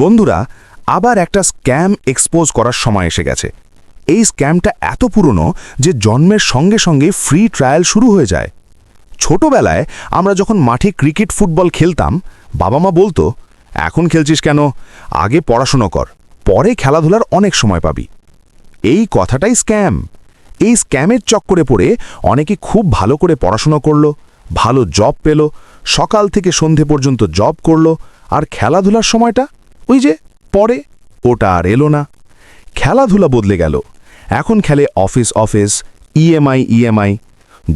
বন্ধুরা, আবার একটা স্ক্যাম এক্সপোজ করার সময় এসে গেছে। এই স্ক্যামটা এত পুরনো যে জন্মের সঙ্গে সঙ্গে ফ্রি ট্রায়াল শুরু হয়ে যায়। ছোটবেলায় আমরা যখন মাঠে ক্রিকেট ফুটবল খেলতাম, বাবা মা বলতো, এখন খেলছিস কেন, আগে পড়াশুনো কর, পরে খেলাধুলার অনেক সময় পাবি। এই কথাটাই স্ক্যাম। এই স্ক্যামের চক্করে পড়ে অনেকে খুব ভালো করে পড়াশুনো করলো, ভালো জব পেল, সকাল থেকে সন্ধে পর্যন্ত জব করলো, আর খেলাধুলার সময়টা ওই যে পরে ওটা আর এলো না। খেলাধুলা বদলে গেল, এখন খেলে অফিস অফিস, ইএমআই।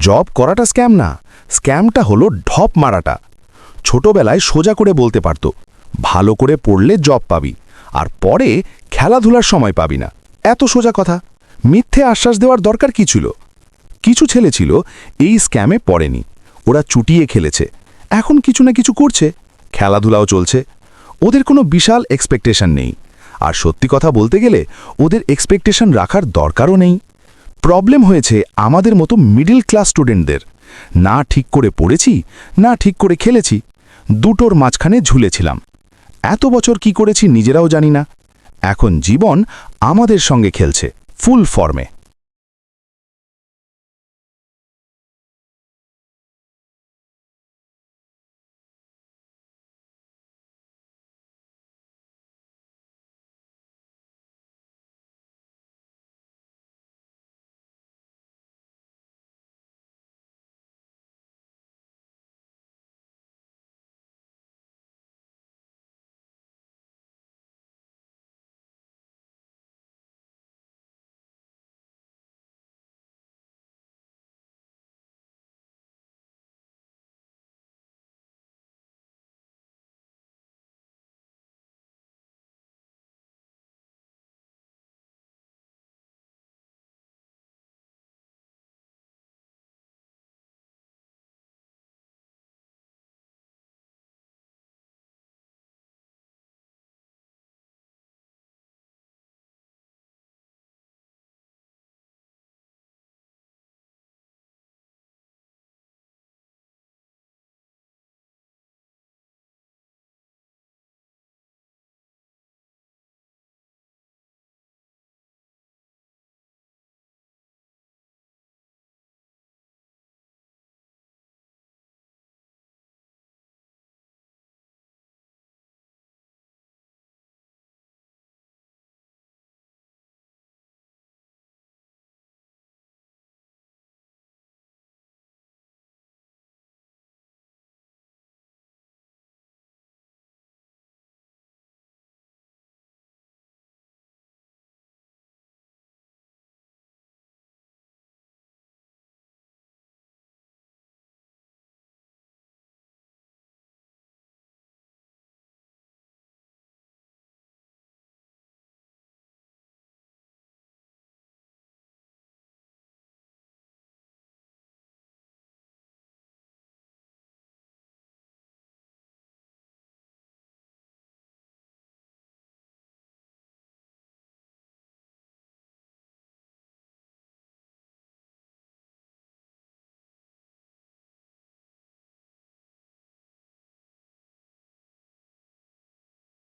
জব করাটা স্ক্যাম না, স্ক্যামটা হলো ঢপ মারাটা। ছোটবেলায় সোজা করে বলতে পারত, ভালো করে পড়লে জব পাবি, আর পরে খেলাধুলার সময় পাবি না। এত সোজা কথা, মিথ্যে আশ্বাস দেওয়ার দরকার কি ছিল? কিছু ছেলে ছিল এই স্ক্যামে পড়েনি, ওরা চুটিয়ে খেলেছে, এখন কিছু না কিছু করছে, খেলাধুলাও চলছে। ওদের কোনো বিশাল এক্সপেকটেশন নেই, আর সত্যি কথা বলতে গেলে ওদের এক্সপেকটেশন রাখার দরকারও নেই। প্রবলেম হয়েছে আমাদের মতো মিডল ক্লাস স্টুডেন্টদের। না ঠিক করে পড়েছি, না ঠিক করে খেলেছি, দুটোর মাঝখানে ঝুলেছিলাম। এত বছর কি করেছি নিজেরাও জানি না। এখন জীবন আমাদের সঙ্গে খেলছে, ফুল ফর্মে।